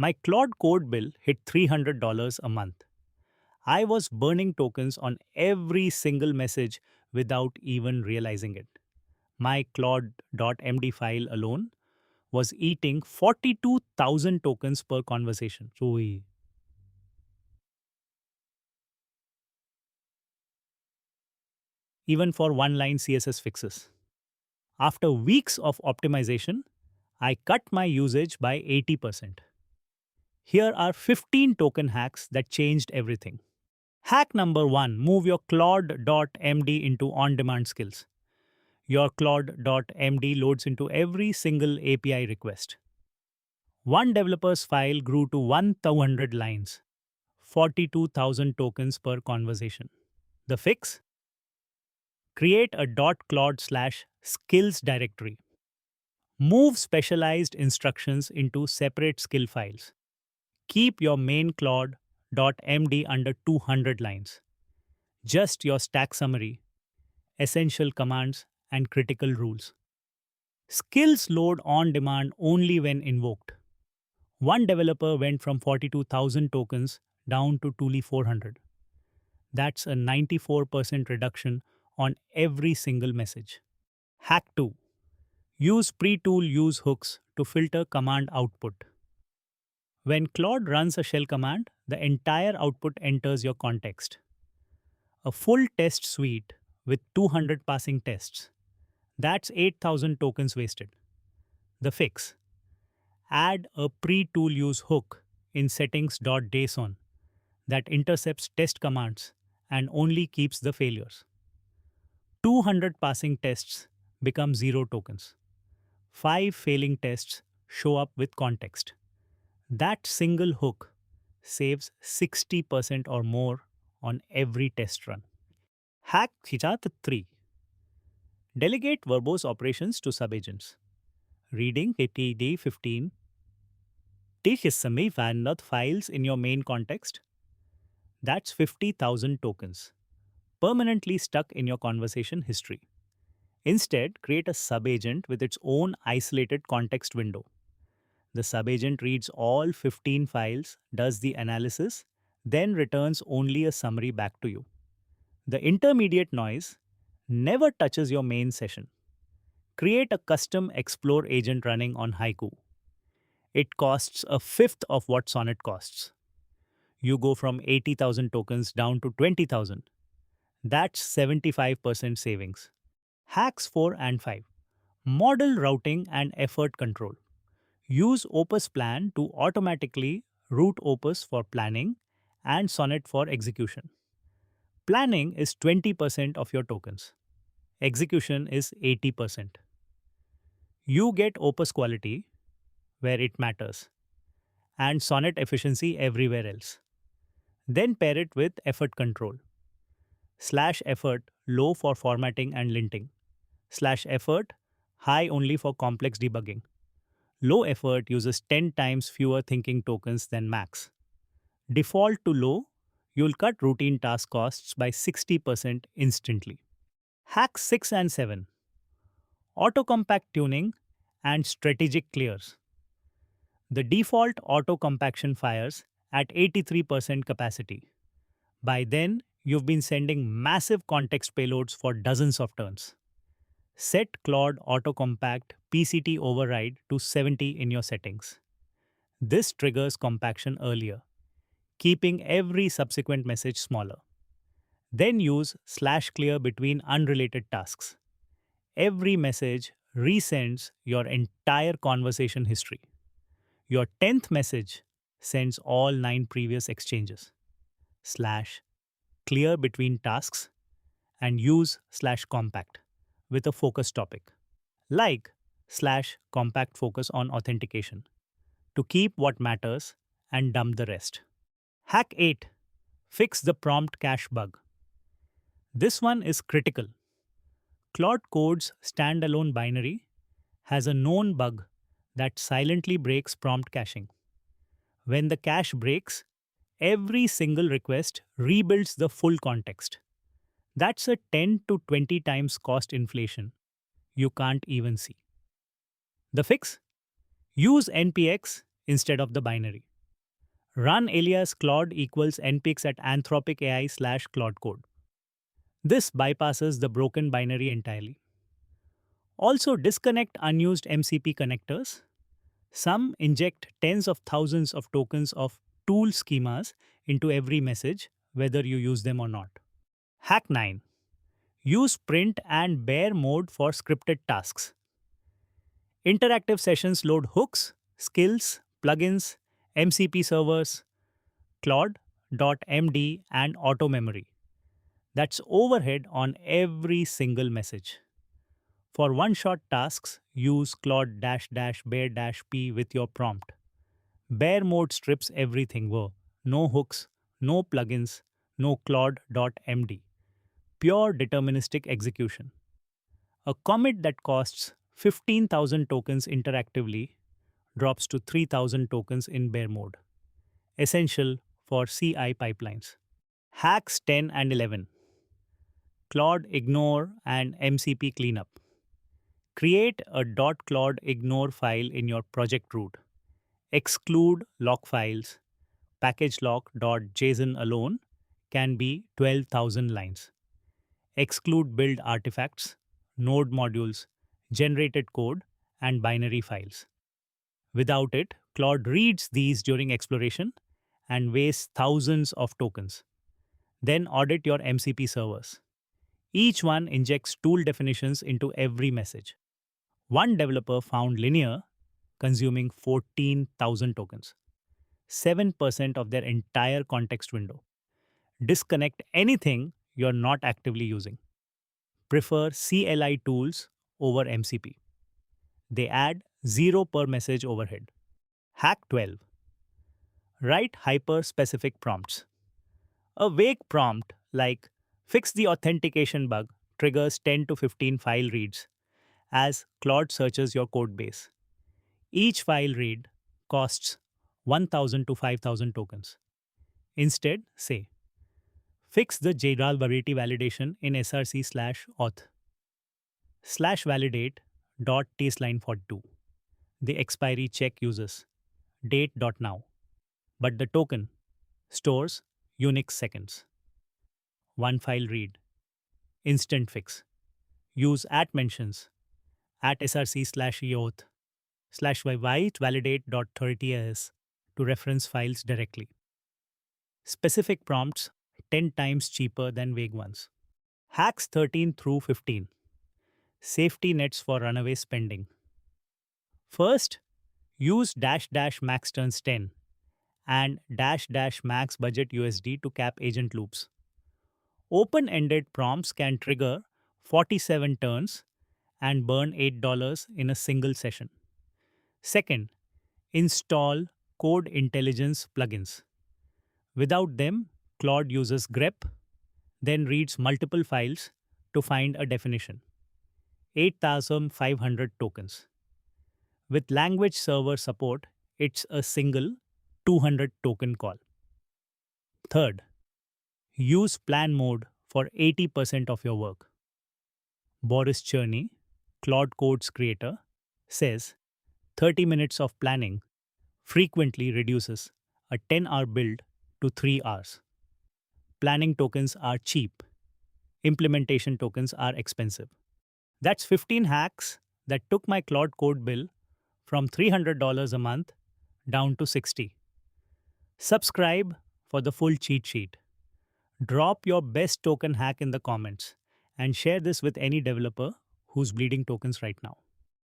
My Claude Code bill hit $300 a month. I was burning tokens on every single message without even realizing it. My Claude.md file alone was eating 42,000 tokens per conversation. Oi. Even for one line CSS fixes. After weeks of optimization, I cut my usage by 80%. Here are 15 token hacks that changed everything. Hack number 1, move your Claude.md into on demand skills. Your Claude.md loads into every single API request. One developer's file grew to 1,200 lines, 42,000 tokens per conversation. The fix? Create a .claude/skills directory. Move specialized instructions into separate skill files. Keep your main Claude.md under 200 lines. Just your stack summary, essential commands, and critical rules. Skills load on demand only when invoked. One developer went from 42,000 tokens down to only 400. That's a 94% reduction on every single message. Hack 2. Use pre-tool use hooks to filter command output. When Claude runs a shell command, the entire output enters your context. A full test suite with 200 passing tests. That's 8,000 tokens wasted. The fix. Add a pre-tool use hook in settings.json that intercepts test commands and only keeps the failures. 200 passing tests become 0 tokens. 5 failing tests show up with context. That single hook saves 60% or more on every test run. Hack 3. Delegate verbose operations to subagents. Reading KTD 15. Take not files in your main context. That's 50,000 tokens, permanently stuck in your conversation history. Instead, create a subagent with its own isolated context window. The subagent reads all 15 files, does the analysis, then returns only a summary back to you. The intermediate noise never touches your main session. Create a custom Explore agent running on Haiku. It costs a fifth of what Sonnet costs. You go from 80,000 tokens down to 20,000. That's 75% savings. Hacks 4 and 5. Model routing and effort control. Use Opus Plan to automatically route Opus for planning and Sonnet for execution. Planning is 20% of your tokens. Execution is 80%. You get Opus quality where it matters and Sonnet efficiency everywhere else. Then pair it with effort control. /effort low for formatting and linting. /effort high only for complex debugging. Low effort uses 10 times fewer thinking tokens than max. Default to low, you'll cut routine task costs by 60% instantly. Hacks 6 and 7. Autocompact tuning and strategic clears. The default auto-compaction fires at 83% capacity. By then, you've been sending massive context payloads for dozens of turns. Set Claude Autocompact PCT override to 70 in your settings. This triggers compaction earlier, keeping every subsequent message smaller. Then use /clear between unrelated tasks. Every message resends your entire conversation history. Your 10th message sends all 9 previous exchanges. /clear between tasks and use /compact with a focus topic, like /compact focus on authentication, to keep what matters and dump the rest. Hack 8. Fix the prompt cache bug. This one is critical. Claude Code's standalone binary has a known bug that silently breaks prompt caching. When the cache breaks, every single request rebuilds the full context. That's a 10 to 20 times cost inflation you can't even see. The fix? Use NPX instead of the binary. Run alias Claude equals npix at Anthropic AI/Claude Code. This bypasses the broken binary entirely. Also, disconnect unused MCP connectors. Some inject tens of thousands of tokens of tool schemas into every message, whether you use them or not. Hack 9. Use print and bare mode for scripted tasks. Interactive sessions load hooks, skills, plugins, MCP servers, Claude.md, and auto memory. That's overhead on every single message. For one-shot tasks, use Claude-bare-p with your prompt. Bare mode strips everything were. No hooks, no plugins, no Claude.md. Pure deterministic execution. A commit that costs 15,000 tokens interactively drops to 3,000 tokens in bare mode. Essential for CI pipelines. Hacks 10 and 11. claudeignore and MCP Cleanup. Create a .claudeignore file in your project root. Exclude lock files. Packagelock.json alone can be 12,000 lines. Exclude build artifacts, node modules, generated code, and binary files. Without it, Claude reads these during exploration and wastes thousands of tokens. Then audit your MCP servers. Each one injects tool definitions into every message. One developer found linear consuming 14,000 tokens, 7% of their entire context window. Disconnect anything you're not actively using. Prefer CLI tools over MCP. They add 0 per message overhead. Hack 12. Write hyper-specific prompts. A vague prompt like fix the authentication bug triggers 10 to 15 file reads as Claude searches your code base. Each file read costs 1,000 to 5,000 tokens. Instead, say, fix the JDAL variety validation in src/auth /validate.tasteline42. The expiry check uses date.now, but the token stores Unix seconds. One file read, instant fix. Use @mentions @src/eauth /validate.30as to reference files directly. Specific prompts 10 times cheaper than vague ones. Hacks 13 through 15. Safety nets for runaway spending. First, use --max turns 10 and --max budget USD to cap agent loops. Open-ended prompts can trigger 47 turns and burn $8 in a single session. Second, install code intelligence plugins. Without them, Claude uses grep, then reads multiple files to find a definition. 8,500 tokens. With language server support, it's a single 200 token call. Third, use plan mode for 80% of your work. Boris Cherny, Claude Code's creator, says 30 minutes of planning frequently reduces a 10-hour build to 3 hours. Planning tokens are cheap. Implementation tokens are expensive. That's 15 hacks that took my Claude Code bill from $300 a month down to $60. Subscribe for the full cheat sheet. Drop your best token hack in the comments and share this with any developer who's bleeding tokens right now.